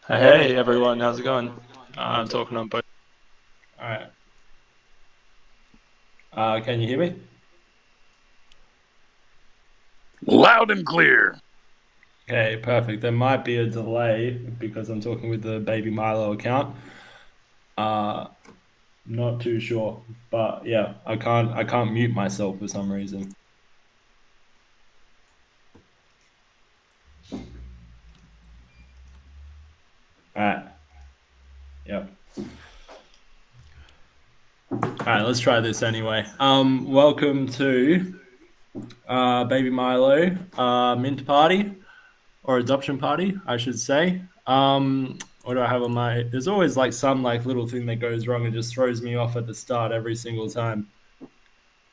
Hey everyone, how's it going? I'm talking on both. All right. Can you hear me? Loud and clear. Okay, perfect. There might be a delay because I'm talking with the Baby Milo account. Uh, Not too sure, but yeah, I can't mute myself for some reason. All right. Yep. All right, let's try this anyway. Welcome to Baby Milo mint party or adoption party, I should say. What do I have on my? There's always like some like little thing that goes wrong and just throws me off at the start every single time.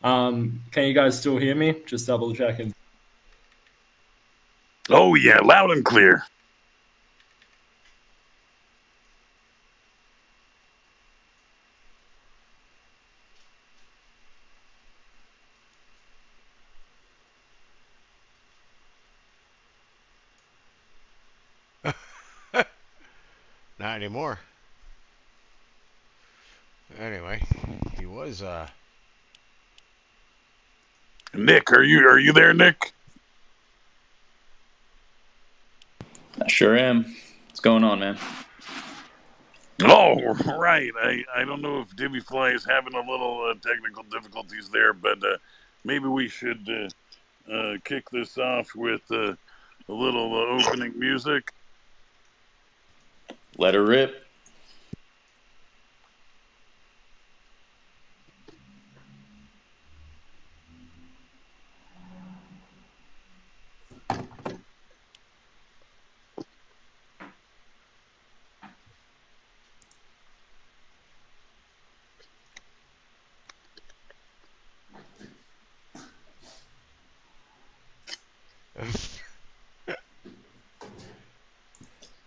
Can you guys still hear me? Just double checking. Oh, yeah, loud and clear. Not anymore. Anyway, he was Nick, are you there, Nick? I sure am. What's going on, man? Oh, right. I don't know if Divvy Fly is having a little technical difficulties there, but maybe we should kick this off with a little opening music. Let her rip.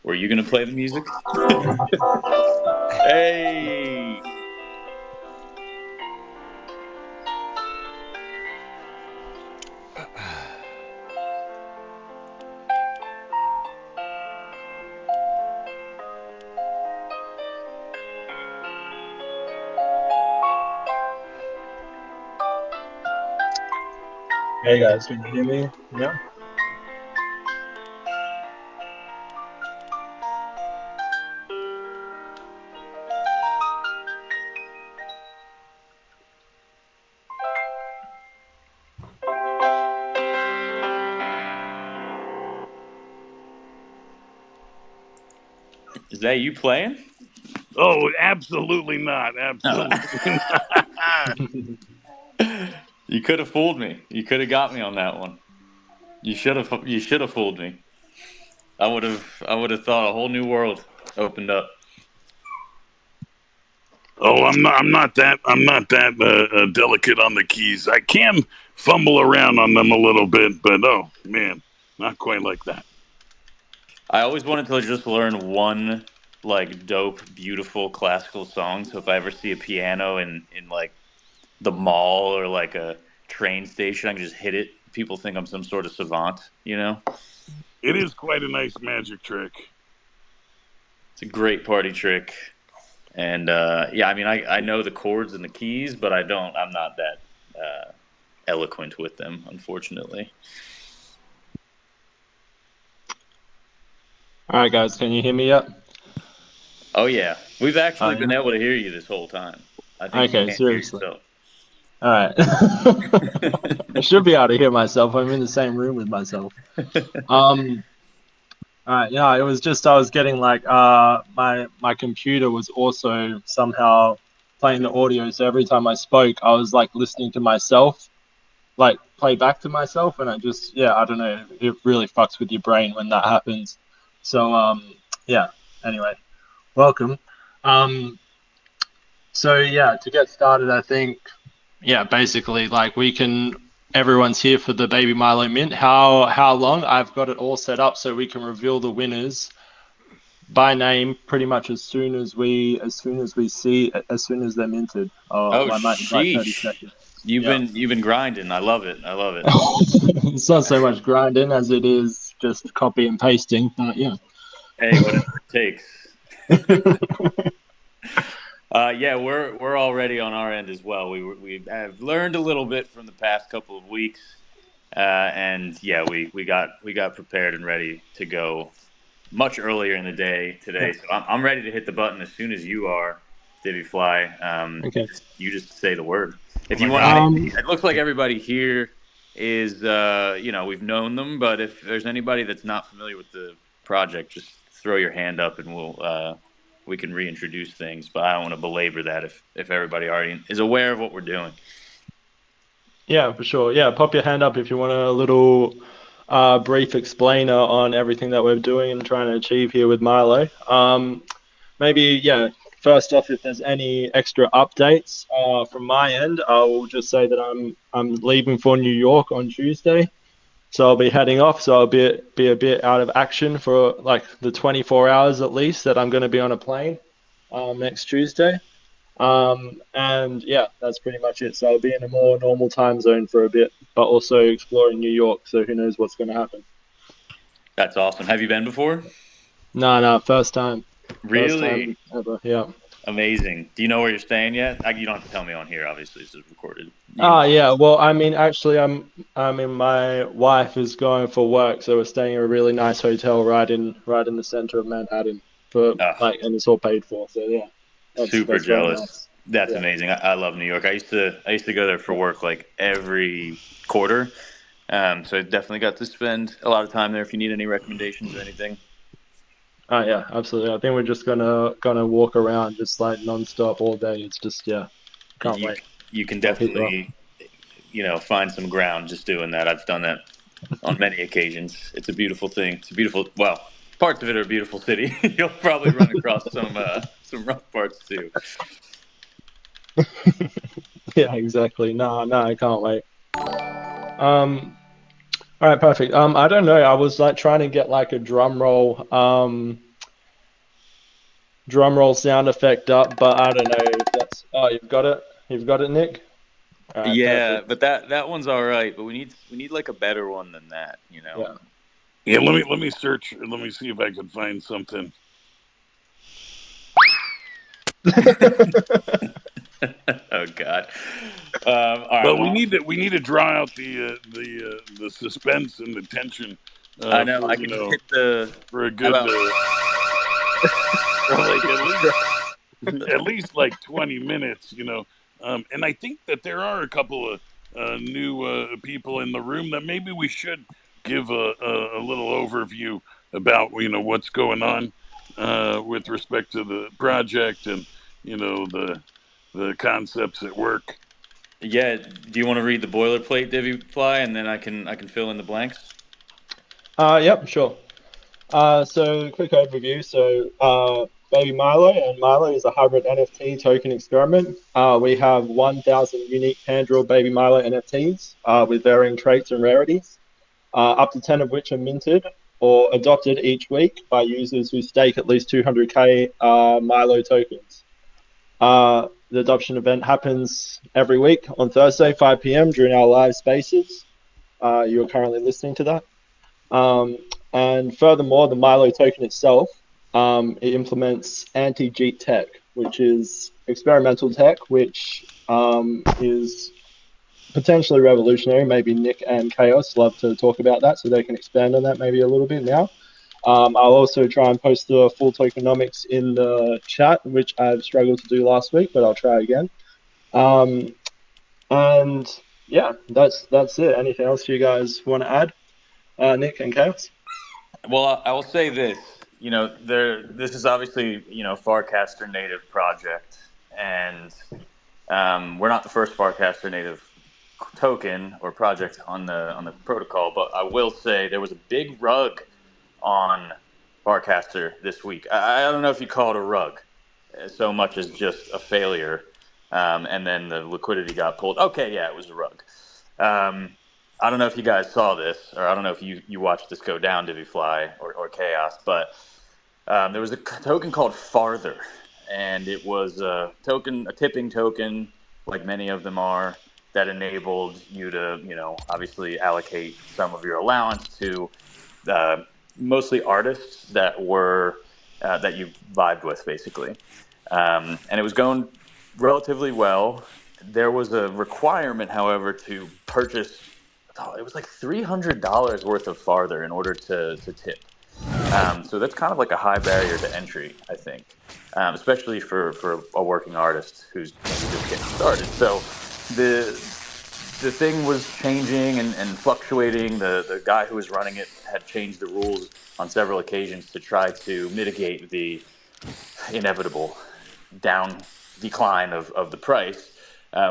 Were you gonna play the music? Hey! Hey guys, can you hear me? Yeah. Is that you playing? Oh, absolutely not. Absolutely not. You could have fooled me. You could have got me on that one. You should have. You should have fooled me. I would have. I would have thought a whole new world opened up. Oh, I'm not that delicate on the keys. I can fumble around on them a little bit, but oh man, not quite like that. I always wanted to just learn one like dope, beautiful classical song. So if I ever see a piano in like the mall or like a train station, I can just hit it. People think I'm some sort of savant. You know, It is quite a nice magic trick. it's a great party trick. And yeah, I mean, I know the chords and the keys, but I don't. I'm not that eloquent with them, unfortunately. All right, guys, can you hear me yet? Oh yeah, we've actually been Yeah. able to hear you this whole time. I think you Okay, can't hear seriously. yourself. All right. I should be able to hear myself. I'm in the same room with myself. Um. All right. Yeah. It was just I was getting like my computer was also somehow playing the audio. So every time I spoke, I was like listening to myself, like play back to myself, and I just I don't know. It really fucks with your brain when that happens. So yeah. Anyway, welcome. Um, so yeah, to get started, I think basically like we can. Everyone's here for the Baby Milo Mint. How long? I've got it all set up so we can reveal the winners by name pretty much as soon as they're minted. Oh I might need like 30 sheesh, seconds. you've Yeah. been grinding. I love it. I love it. It's not so much grinding as it is just copy and pasting, but yeah. Hey, whatever it takes. Yeah, we're already on our end as well. We have learned a little bit from the past couple of weeks, and yeah, we got prepared and ready to go much earlier in the day today. So I'm ready to hit the button as soon as you are, Divvy Fly. Okay. You just say the word. If my you want God. any, it looks like everybody here is we've known them, but if there's anybody that's not familiar with the project, just throw your hand up and we can reintroduce things. But I don't want to belabor that if everybody already is aware of what we're doing. Yeah, for sure. Yeah, pop your hand up if you want a little brief explainer on everything that we're doing and trying to achieve here with Milo. Maybe, yeah, first off, if there's any extra updates from my end, I will just say that I'm leaving for New York on Tuesday. So I'll be heading off. So I'll be a bit out of action for like the 24 hours at least that I'm going to be on a plane next Tuesday. And yeah, that's pretty much it. So I'll be in a more normal time zone for a bit, but also exploring New York. So who knows what's going to happen? That's awesome. Have you been before? No, no, first time Really? ever. Yeah. Amazing. Do you know where you're staying yet? You don't have to tell me on here. Obviously, this is recorded. Yeah. Well, I mean, actually, I mean, my wife is going for work, so we're staying in a really nice hotel right in the center of Manhattan for Oh, like, and it's all paid for. So yeah, super that's very jealous. nice. That's Yeah. amazing. I love New York. I used to go there for work like every quarter. So I definitely got to spend a lot of time there. If you need any recommendations or anything, Yeah, absolutely. I think we're just gonna walk around just like nonstop all day. It's just yeah, can't you wait. you can I'll hit you up. definitely find some ground just doing that. I've done that on many occasions. It's a beautiful thing. It's a beautiful. Well, parts of it are a beautiful city. You'll probably run across some rough parts too. Yeah, exactly. No, no, I can't wait. Um, all right, perfect. I don't know. I was like trying to get like a drum roll sound effect up, but I don't know if that's. Oh, you've got it. You've got it, Nick. All right, Yeah, perfect. but that one's all right. But we need like a better one than that. Yeah. Yeah, let me search. Let me see if I can find something. Oh God. All right. But we Well, need to draw out the suspense and the tension I know. for I could just hit the. for a How good about? for like at least like 20 minutes. And I think that there are a couple of new people in the room that maybe we should give a little overview about what's going on with respect to the project and the concepts at work. Yeah. Do you want to read the boilerplate, Divvy Fly, and then I can fill in the blanks? Yep, sure. So quick overview. So, Baby Milo and Milo is a hybrid NFT token experiment. We have 1,000 unique hand-drawn Baby Milo NFTs with varying traits and rarities, up to 10 of which are minted or adopted each week by users who stake at least 200k Milo tokens. The adoption event happens every week on Thursday, 5 p.m. during our live spaces. You're currently listening to that. Um, and furthermore, the Milo token itself, it implements anti-cheat tech, which is experimental tech, which is potentially revolutionary. Maybe Nick and Chaos love to talk about that, so they can expand on that maybe a little bit now. I'll also try and post the full tokenomics in the chat, which I've struggled to do last week, but I'll try again. And yeah, that's it. Anything else you guys want to add, Nick and Chaos? Well, I will say this. This is obviously Farcaster native project, and we're not the first Farcaster native token or project on the protocol. But I will say there was a big rug on Farcaster this week. I don't know if you call it a rug so much as just a failure, and then the liquidity got pulled. Okay, yeah, it was a rug. I don't know if you guys saw this, or I don't know if you watched this go down, Divvy Fly or Chaos, but there was a token called Farther, and it was a tipping token, like many of them are, that enabled you to, obviously allocate some of your allowance to, mostly artists that were that you vibed with, basically. And it was going relatively well. There was a requirement, however, to purchase. Oh, it was like $300 worth of farther in order to tip. So that's kind of like a high barrier to entry, I think, especially for a working artist who's maybe just getting started. So the the thing was changing and fluctuating. The guy who was running it had changed the rules on several occasions to try to mitigate the inevitable down decline of the price,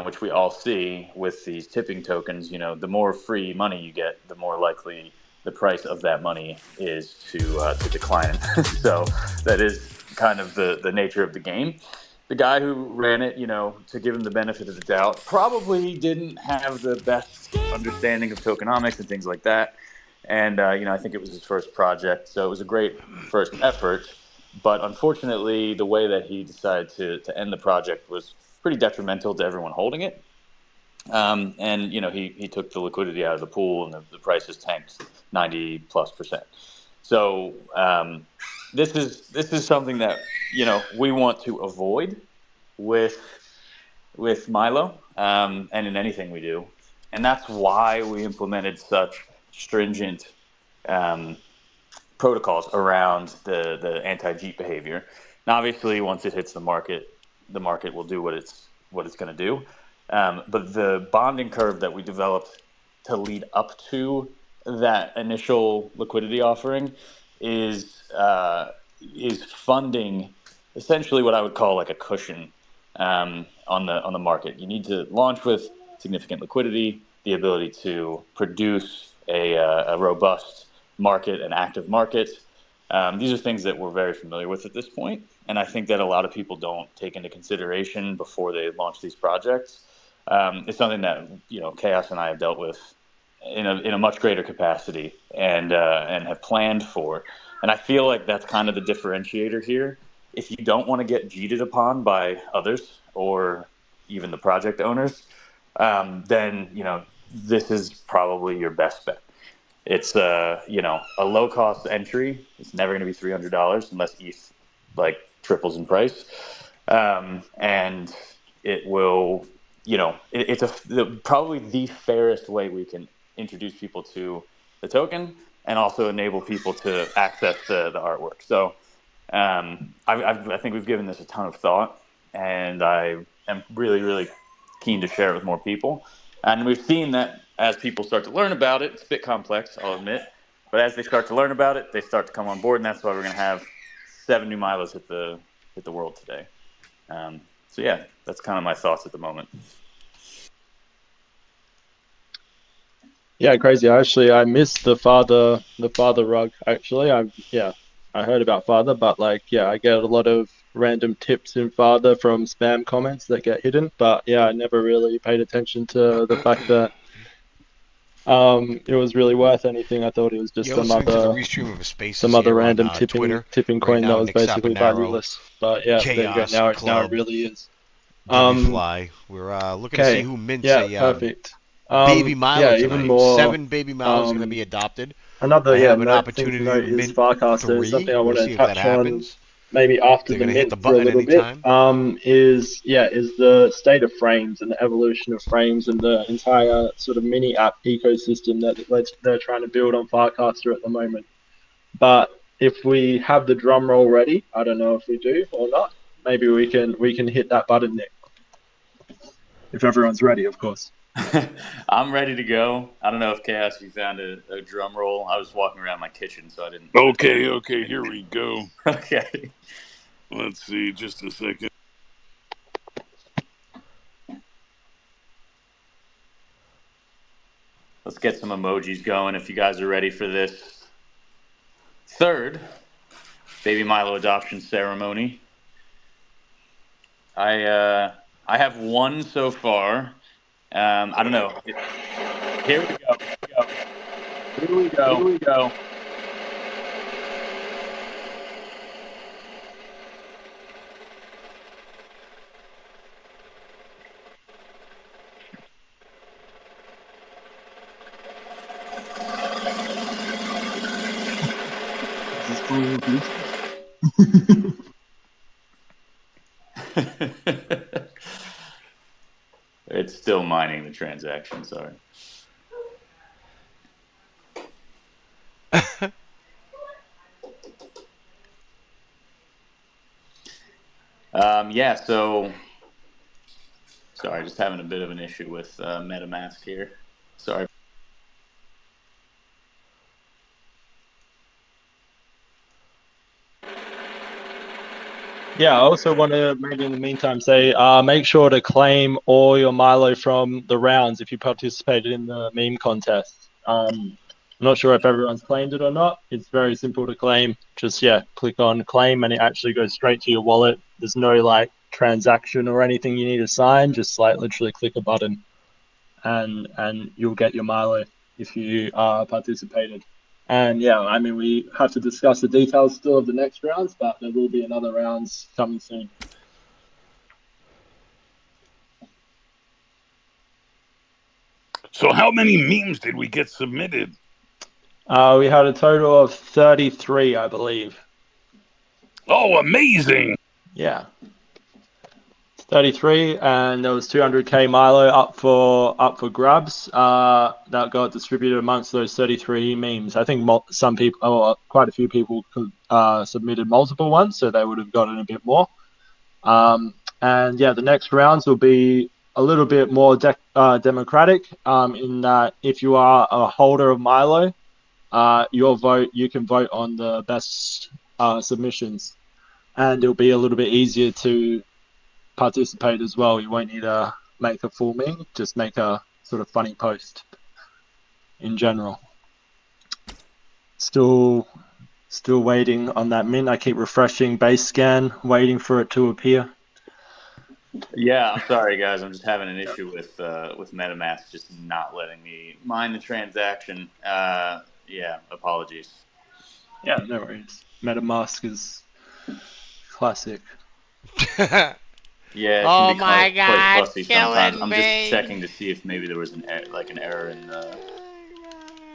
which we all see with these tipping tokens. You know, the more free money you get, the more likely the price of that money is to decline. So that is kind of the nature of the game. The guy who ran it, you know, to give him the benefit of the doubt, probably didn't have the best understanding of tokenomics and things like that. And you know, I think it was his first project, so it was a great first effort. But unfortunately, the way that he decided to end the project was pretty detrimental to everyone holding it. And you know, he took the liquidity out of the pool, and the prices tanked 90+%. So this is something that, you know, we want to avoid with Milo, and in anything we do, and that's why we implemented such stringent um, protocols around the anti-Jeep behavior. And obviously, once it hits the market will do what it's going to do. But the bonding curve that we developed to lead up to that initial liquidity offering is funding essentially what I would call like a cushion on the market. You need to launch with significant liquidity, the ability to produce a robust market, an active market. These are things that we're very familiar with at this point, and I think that a lot of people don't take into consideration before they launch these projects. It's something that, you know, Chaos and I have dealt with in a much greater capacity and have planned for. And I feel like that's kind of the differentiator here. If you don't want to get cheated upon by others or even the project owners, then, you know, this is probably your best bet. It's you know, a low cost entry. It's never going to be $300 unless ETH like triples in price, and it will, you know, it's probably the fairest way we can introduce people to the token and also enable people to access the artwork. So I think we've given this a ton of thought, and I am really keen to share it with more people. And we've seen that as people start to learn about it, it's a bit complex, I'll admit, but as they start to learn about it, they start to come on board, and that's why we're going to have 7 new Milos hit the world today. So yeah, that's kind of my thoughts at the moment. Yeah, crazy. I missed the father rug. Actually, I heard about father, but like, yeah, I get a lot of random tips in father from spam comments that get hidden. But yeah, I never really paid attention to the fact that it was really worth anything. I thought it was just You're listening to the restream of Spaces some other here on random Twitter. tipping Right coin that now, was Nick basically Saponaro, valueless. But yeah, there you go. Chaos Now it Club, really is. Divvy Fly. We're looking to see Okay. who mints Yeah, a perfect. baby Milo Yeah, even tonight. more. 7 baby Milos are going to be Um, adopted. Another, I yeah, have an note thing to opportunity to note is mint Farcaster is something 3. I We'll want to see if that touch on happens. maybe after They're the going to hit the mint for a button at little any bit. time. Is is the state of frames and the evolution of frames and the entire sort of mini app ecosystem that they're trying to build on Farcaster at the moment. But if we have the drum roll ready, I don't know if we do or not. Maybe we can hit that button, Nick. If everyone's ready, of course. I'm ready to go. I don't know if Chaos, you found a drum roll. I was walking around my kitchen, so I didn't. Okay, here we go. Okay. Let's see, just a second. Let's get some emojis going if you guys are ready for this third baby Milo adoption ceremony. I have one so far. I don't know. Here we go. Here we go. Here we go. It's still mining the transaction, sorry. Yeah, so sorry, just having a bit of an issue with MetaMask here. Sorry. Yeah, I also want to maybe in the meantime say, make sure to claim all your Milo from the rounds if you participated in the meme contest. I'm not sure if everyone's claimed it or not. It's very simple to claim. Just, yeah, click on claim and it actually goes straight to your wallet. There's no like transaction or anything you need to sign. Just like literally click a button and you'll get your Milo if you participated. And yeah, I mean, we have to discuss the details still of the next rounds, but there will be another rounds coming soon. So how many memes did we get submitted? We had a total of 33, I believe. Oh, amazing! Yeah. 33, and there was 200k Milo up for grabs. That got distributed amongst those 33 memes. I think some people, quite a few people, submitted multiple ones, so they would have gotten a bit more. And yeah, the next rounds will be a little bit more democratic. In that, if you are a holder of Milo, you can vote on the best submissions, and it'll be a little bit easier to participate as well. You won't need to make a full meme, just make a sort of funny post in general. Still waiting on that mint. I keep refreshing base scan, waiting for it to appear. Yeah, I'm sorry, guys. I'm just having an issue with MetaMask just not letting me mine the transaction. Yeah, apologies. Yeah, no worries. MetaMask is classic. Yeah, it can be quite fussy sometimes. I'm just checking to see if maybe there was an error in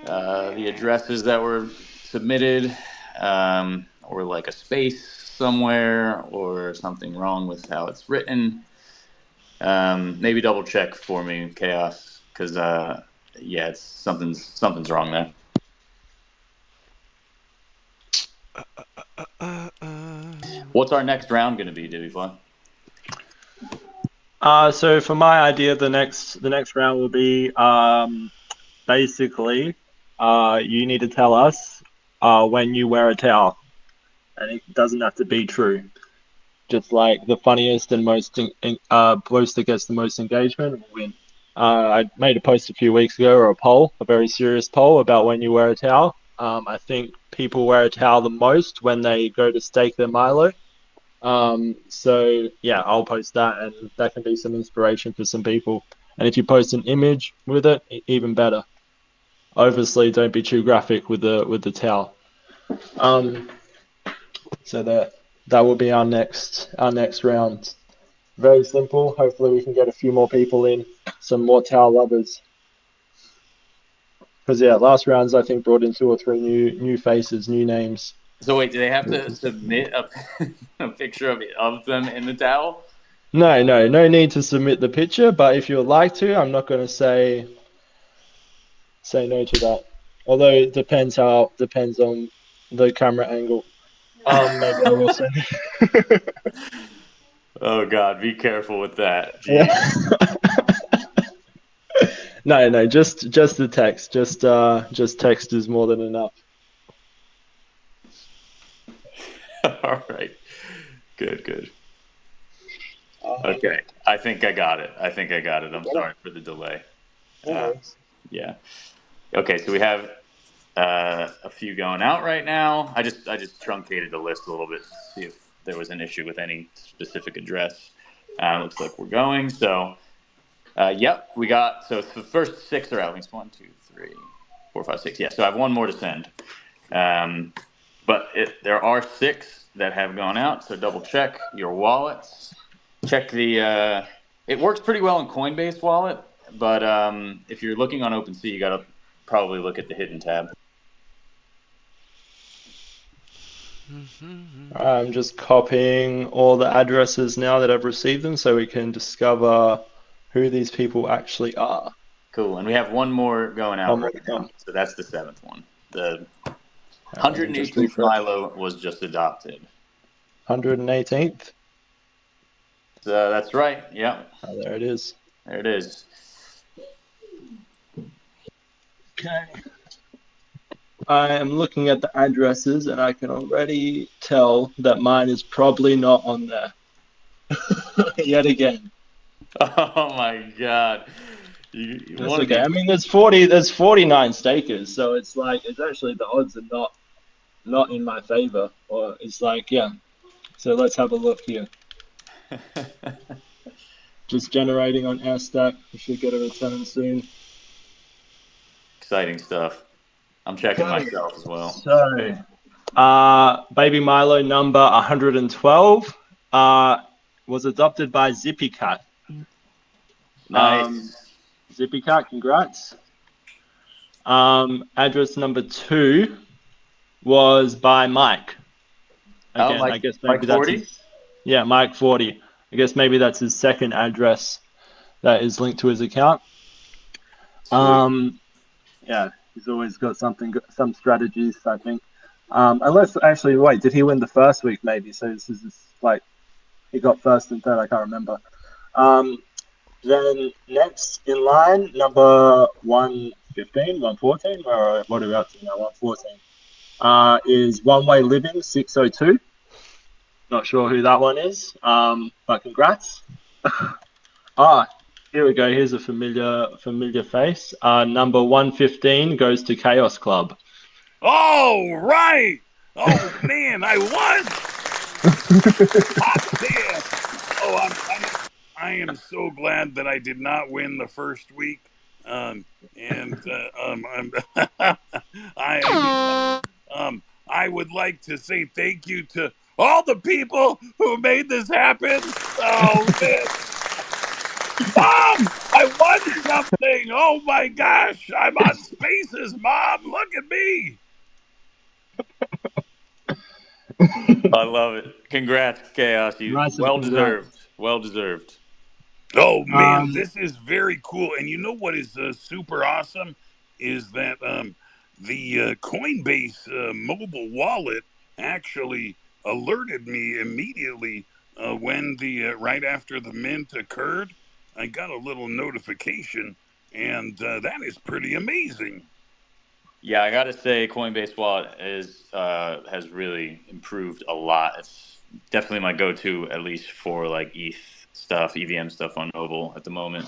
the addresses that were submitted, or like a space somewhere, or something wrong with how it's written. Maybe double check for me, Chaos, because yeah, it's something's wrong there. What's our next round going to be, Divvyfly? So for my idea, the next round will be basically you need to tell us when you wear a towel, and it doesn't have to be true. Just like the funniest and most post that gets the most engagement will win. I made a post a few weeks ago, or a poll, a very serious poll about when you wear a towel. I think people wear a towel the most when they go to stake their Milo. So yeah, I'll post that, and that can be some inspiration for some people. And if you post an image with it, even better. Obviously, don't be too graphic with the towel. So that will be our next round. Very simple. Hopefully, we can get a few more people in, some more towel lovers. Because yeah, last rounds I think brought in 2 or 3 new faces, new names. So wait, do they have to submit a picture of them in the towel? No need to submit the picture. But if you would like to, I'm not going to say no to that. Although it depends on the camera angle. Maybe I will send. Oh God, be careful with that. Yeah. No, just the text. Just text is more than enough. All right. Good. Okay. I think I got it. I'm sorry for the delay. Yeah. Okay, so we have a few going out right now. I just truncated the list a little bit to see if there was an issue with any specific address. Looks like we're going. So, yep, we got. So the first 6 are out. 1, 2, 3, 4, 5, 6. Yeah. So I have one more to send. But there are 6 that have gone out. So double check your wallets. Check the. It works pretty well in Coinbase Wallet, but if you're looking on OpenSea, you got to probably look at the hidden tab. I'm just copying all the addresses now that I've received them so we can discover who these people actually are. Cool. And we have one more going out One more right to now. come. So that's the 7th one. The Let me just 118th refresh. Milo was just adopted. 118th. So that's right. Yeah. Oh, there it is. There it is. Okay. I am looking at the addresses and I can already tell that mine is probably not on there. Yet again. Oh my God. That's okay. I mean, there's 49 stakers, so it's like it's actually the odds are not in my favor. Or it's like, yeah. So let's have a look here. Just generating on our stack. We should get a return soon. Exciting stuff. I'm checking myself as well. So, Baby Milo number 112 was adopted by Zippy Cat. Nice. Zippy Cat, congrats. Address number 2 was by Mike. Again, I guess maybe Mike that's 40? Mike 40. I guess maybe that's his second address that is linked to his account. Yeah, he's always got some strategies, I think. Unless, actually, wait, did he win the first week, maybe? So this is like, he got first and third, I can't remember. Then next in line, number 115, 114, or what are we up to now? 114, is One Way Living 602. Not sure who that one is, but congrats. Here we go. Here's a familiar face. Number 115 goes to Chaos Club. Oh, right. Oh, man, I won. I am so glad that I did not win the first week. I would like to say thank you to all the people who made this happen. Oh, man. Mom, I won something. Oh, my gosh. I'm on Spaces, Mom. Look at me. I love it. Congrats, Chaos. Well deserved. Well deserved. Oh, man, this is very cool. And you know what is super awesome is that the Coinbase mobile wallet actually alerted me immediately when right after the mint occurred. I got a little notification, and that is pretty amazing. Yeah, I gotta say, Coinbase Wallet has really improved a lot. It's definitely my go-to, at least for like ETH stuff, EVM stuff on mobile at the moment.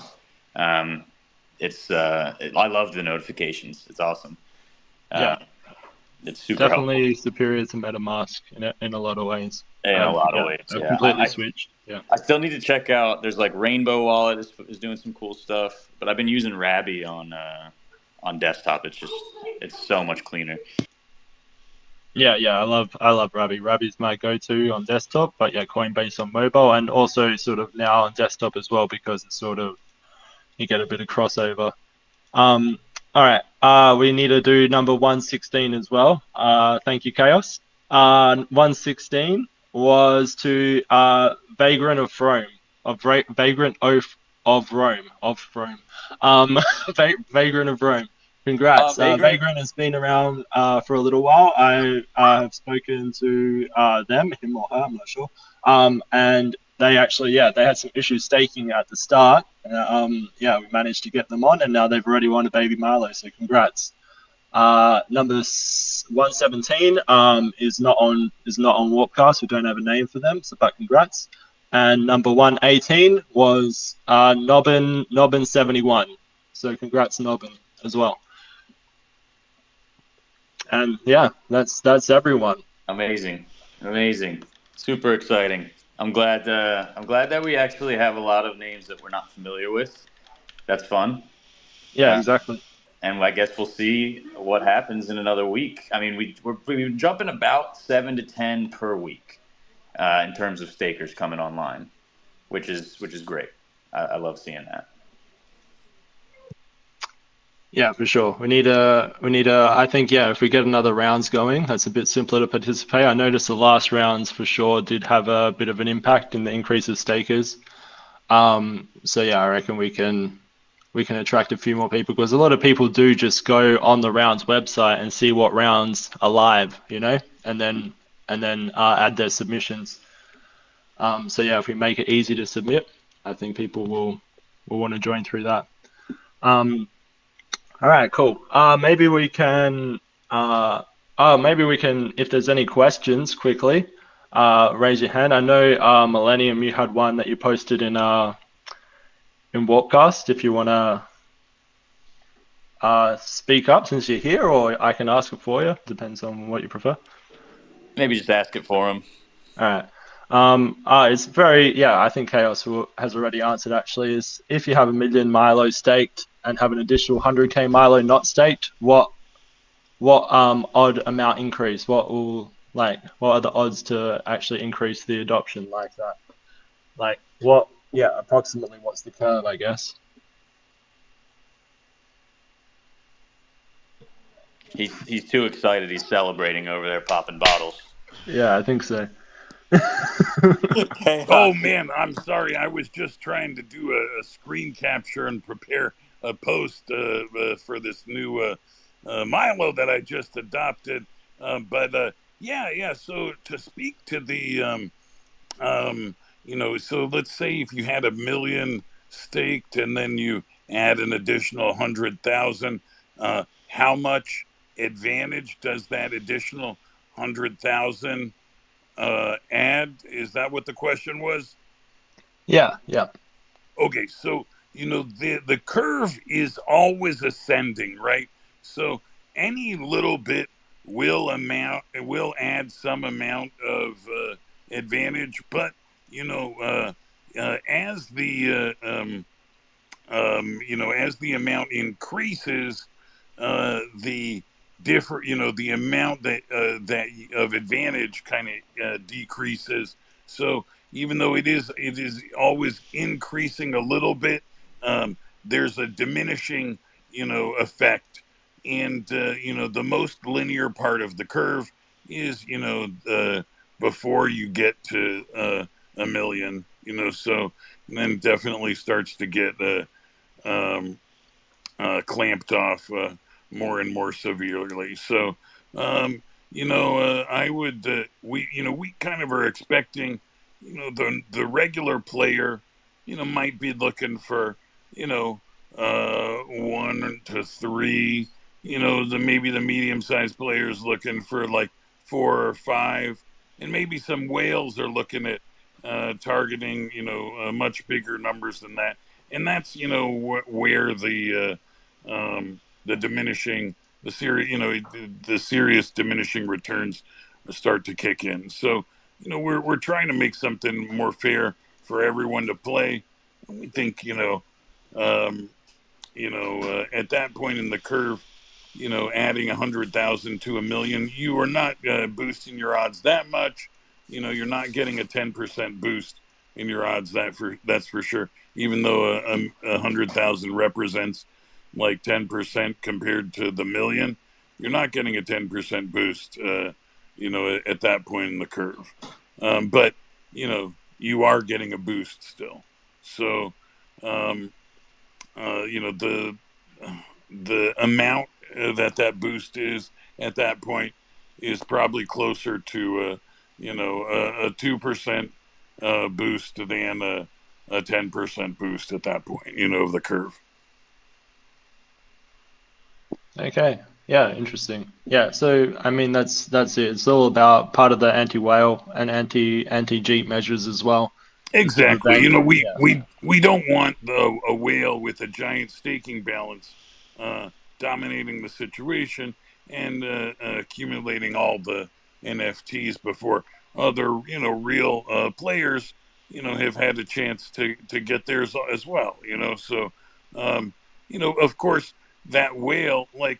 I love the notifications. It's awesome. It's super definitely helpful. superior to MetaMask in a lot of ways. In a lot of ways, I've yeah. completely switched. Yeah. I still need to check out. There's like Rainbow Wallet is doing some cool stuff, but I've been using Rabby on desktop. It's so much cleaner. Yeah, I love Rabby. Rabby's my go-to on desktop, but yeah, Coinbase on mobile, and also sort of now on desktop as well because it's sort of you get a bit of crossover. All right, we need to do number 116 as well. Thank you, Chaos. 116 was to Vagrant of Rome, Vagrant of Rome. Vagrant of Rome. Congrats. Vagrant has been around for a little while. I have spoken to them, him or her, I'm not sure. And they actually, they had some issues staking at the start. We managed to get them on, and now they've already won a Baby Milo, so congrats. Number 117 is not on Warpcast. We don't have a name for them, so but congrats. And number 118 was Nobbin 71. So congrats Nobbin as well. And yeah, that's everyone. Amazing, super exciting. I'm glad that we actually have a lot of names that we're not familiar with. That's fun. Yeah, exactly. And I guess we'll see what happens in another week. I mean, we're jumping about 7 to 10 per week in terms of stakers coming online, which is great. I love seeing that. Yeah, for sure. I think, yeah, if we get another rounds going, that's a bit simpler to participate. I noticed the last rounds for sure did have a bit of an impact in the increase of stakers. So yeah, I reckon we can attract a few more people, because a lot of people do just go on the rounds website and see what rounds are live, and then add their submissions. So yeah, if we make it easy to submit, I think people will want to join through that. All right, cool. Maybe we can. If there's any questions, quickly, raise your hand. I know, Millennium, you had one that you posted in Warpcast. If you want to speak up since you're here, or I can ask it for you. Depends on what you prefer. Maybe just ask it for him. All right. It's I think Chaos has already answered, actually. Is if you have 1 million Milo staked and have an additional 100k Milo not staked, what odd amount increase? What are the odds to actually increase the adoption like that? Approximately what's the curve, I guess? He's too excited. He's celebrating over there, popping bottles. Yeah, I think so. Oh man, I'm sorry. I was just trying to do a screen capture and prepare a post for this new Milo that I just adopted. Yeah. So to speak to the so let's say if you had 1 million staked and then you add an additional 100,000, how much advantage does that additional 100,000 add? Is that what the question was? Yeah. Okay, so the curve is always ascending, right? So any little bit will add some amount of advantage, but as the as the amount increases, the the amount that of advantage kind of decreases. So even though it is always increasing a little bit, there's a diminishing effect, and the most linear part of the curve is before you get to 1 million. So then definitely starts to get clamped off more and more severely. So, I would we kind of are expecting, the regular player, might be looking for, 1 to 3. Maybe the medium-sized players looking for like 4 or 5, and maybe some whales are looking at targeting, much bigger numbers than that. And that's where the diminishing, the serious diminishing returns start to kick in. So we're trying to make something more fair for everyone to play. And we think at that point in the curve, adding 100,000 to 1 million, you are not boosting your odds that much. You're not getting a 10% boost in your odds. That's for sure. Even though 100,000 represents like 10% compared to the million, you're not getting a 10% boost. At that point in the curve, but you are getting a boost still. So the amount that boost is at that point is probably closer to a 2% boost than a 10% boost at that point, of the curve. Okay. Yeah, interesting. Yeah, so I mean that's it. It's all about part of the anti-whale and anti-jeep measures as well. Exactly. We don't want a whale with a giant staking balance dominating the situation and accumulating all the NFTs before other real players have had a chance to get theirs as well. So of course that whale, like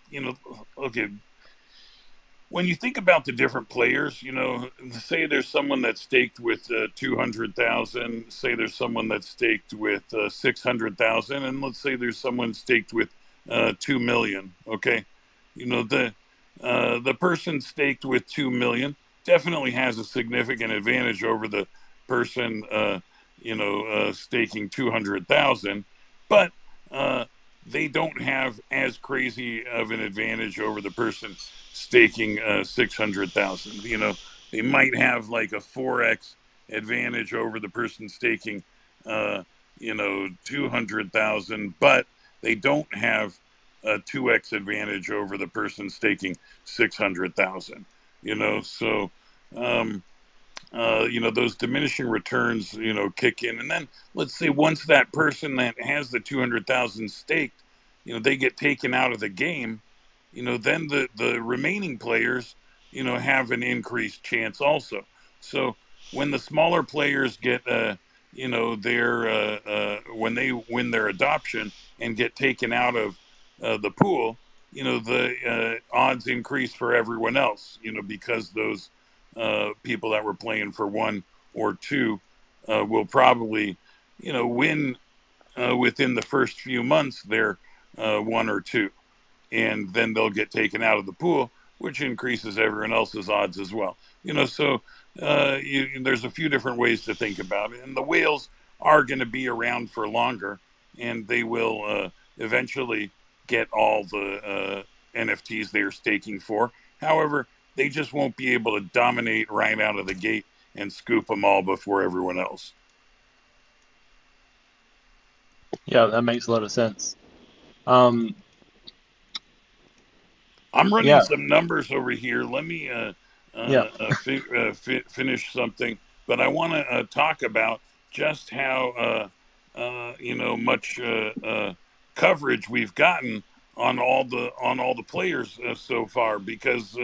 okay, when you think about the different players, say there's someone that's staked with 200,000, say there's someone that's staked with 600,000, and let's say there's someone staked with 2 million. Okay, the person staked with 2 million definitely has a significant advantage over the person staking 200,000, but they don't have as crazy of an advantage over the person staking 600,000. They might have like a 4x advantage over the person staking 200,000, but they don't have a 2x advantage over the person staking 600,000. So those diminishing returns kick in, and then let's say once that person that has the 200,000 staked, they get taken out of the game, then the remaining players have an increased chance also. So when the smaller players get when they win their adoption and get taken out of the pool, the odds increase for everyone else, because those people that were playing for 1 or 2 will probably win within the first few months. They're 1 or 2, and then they'll get taken out of the pool, which increases everyone else's odds as well. So there's a few different ways to think about it, and the whales are going to be around for longer, and they will eventually get all the NFTs they're staking for. However, they just won't be able to dominate right out of the gate and scoop them all before everyone else. Yeah, that makes a lot of sense. I'm running some numbers over here. Let me finish something, but I want to talk about just how much coverage we've gotten on all the players so far, because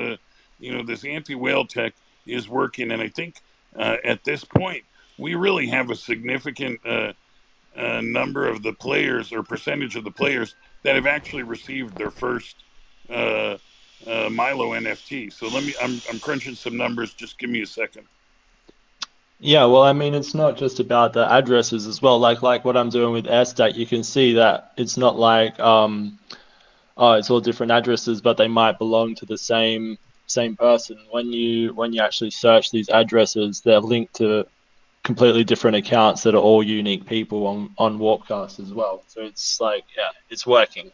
this anti-whale tech is working, and I think at this point we really have a significant number of the players, or percentage of the players, that have actually received their first Milo NFT. So I'm crunching some numbers. Just give me a second. Yeah, well, I mean, it's not just about the addresses as well. Like what I'm doing with AirStack, you can see that it's not like it's all different addresses, but they might belong to the same person. When you actually search these addresses, they're linked to completely different accounts that are all unique people on Warpcast as well. So it's like, yeah, it's working.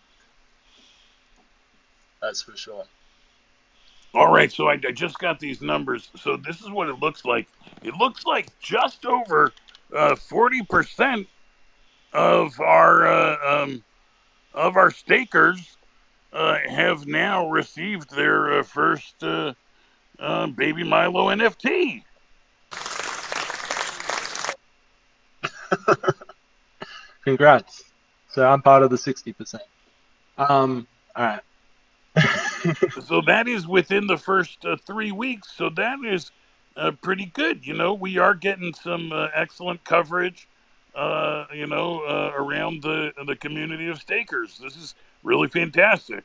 That's for sure. All right, so I just got these numbers. So this is what it looks like. It looks like just over 40% of our stakers have now received their first Baby Milo NFT. Congrats. So I'm part of the 60%. All right. So that is within the first 3 weeks. So that is pretty good. We are getting some excellent coverage, around the community of stakers. This is really fantastic.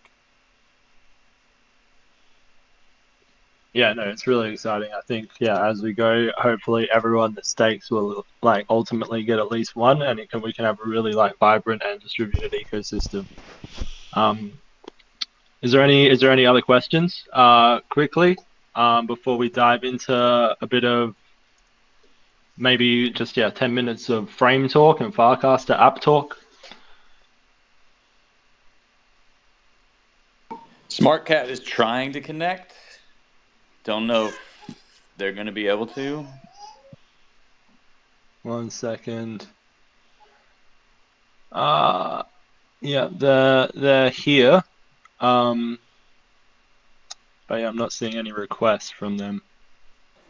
Yeah, no, it's really exciting. I think, yeah, as we go, hopefully everyone that stakes will like ultimately get at least one, and we can have a really like vibrant and distributed ecosystem. Is there any other questions? Quickly, before we dive into a bit of maybe just 10 minutes of frame talk and Farcaster app talk. SmartCat is trying to connect. Don't know if they're going to be able to. 1 second. Yeah, they're here. But yeah, I'm not seeing any requests from them.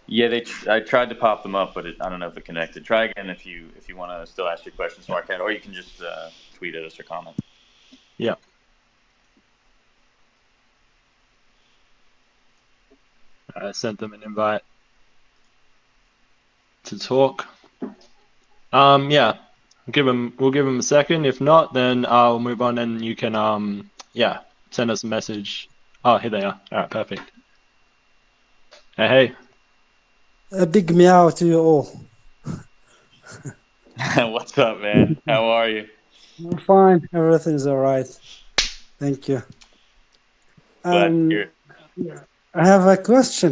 Yeah, I tried to pop them up, but I don't know if it connected. Try again if you want to still ask your question, SmartCat, or you can just tweet at us or comment. Yeah. I sent them an invite to talk. Yeah, we'll give them a second. If not, then I'll move on, and you can send us a message. Oh, here they are. All right, perfect. Hey. A big meow to you all. What's up, man? How are you? I'm fine. Everything's all right. Thank you. Glad to hear it. I have a question.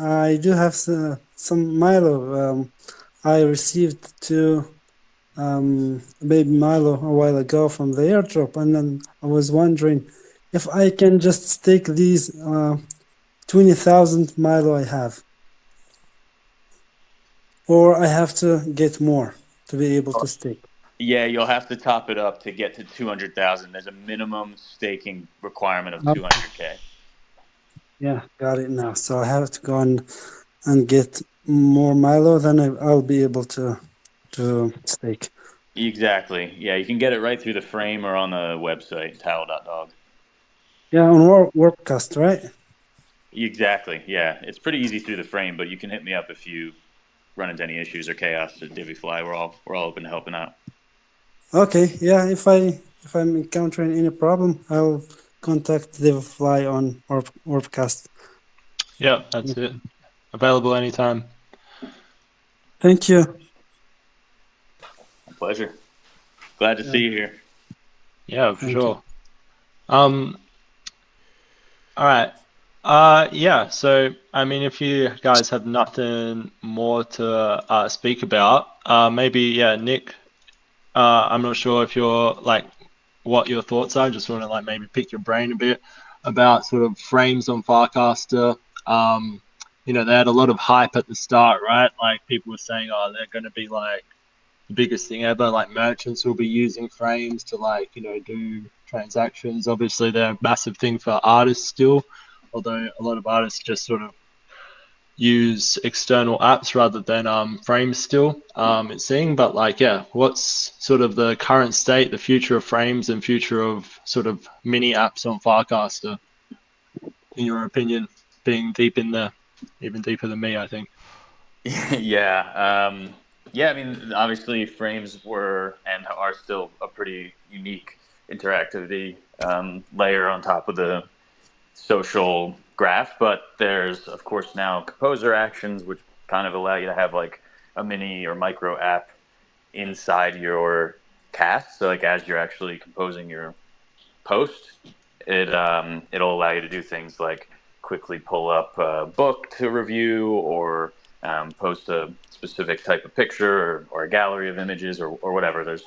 I do have some Milo. I received two baby Milo a while ago from the airdrop, and then I was wondering if I can just stake these 20,000 Milo I have, or I have to get more to be able to stake. Yeah, you'll have to top it up to get to 200,000. There's a minimum staking requirement of 200K. Yeah, got it now. So I have to go and get more Milo, then I'll be able to stake. Exactly. Yeah, you can get it right through the frame or on the website, towel.dog. Yeah, on Warpcast, right? Exactly. Yeah, it's pretty easy through the frame, but you can hit me up if you run into any issues or chaos or DivvyFly. We're all open to helping out. Okay. Yeah, if I'm encountering any problem, I'll contact DivvyFly on Warpcast. Yeah, that's it. Available anytime. Thank you. My pleasure. Glad to see you here. Yeah, for Thank sure. All right. Yeah. So, I mean, if you guys have nothing more to speak about, maybe, yeah, Nick. I'm not sure if you're like what your thoughts are. Just want to like maybe pick your brain a bit about sort of frames on Farcaster. They had a lot of hype at the start, right? Like people were saying, oh, they're going to be like the biggest thing ever. Like merchants will be using frames to like, do transactions. Obviously, they're a massive thing for artists still, although a lot of artists just sort of use external apps rather than frames still, it's seeing. But like, yeah, what's sort of the current state, the future of frames and future of sort of mini apps on Farcaster, in your opinion, being deep in there, even deeper than me, I think? Yeah. Yeah, I mean, obviously, frames were and are still a pretty unique interactivity layer on top of the social graph. But there's, of course, now composer actions, which kind of allow you to have like a mini or micro app inside your cast. So, like, as you're actually composing your post, it'll allow you to do things like quickly pull up a book to review or post a specific type of picture or a gallery of images or whatever. There's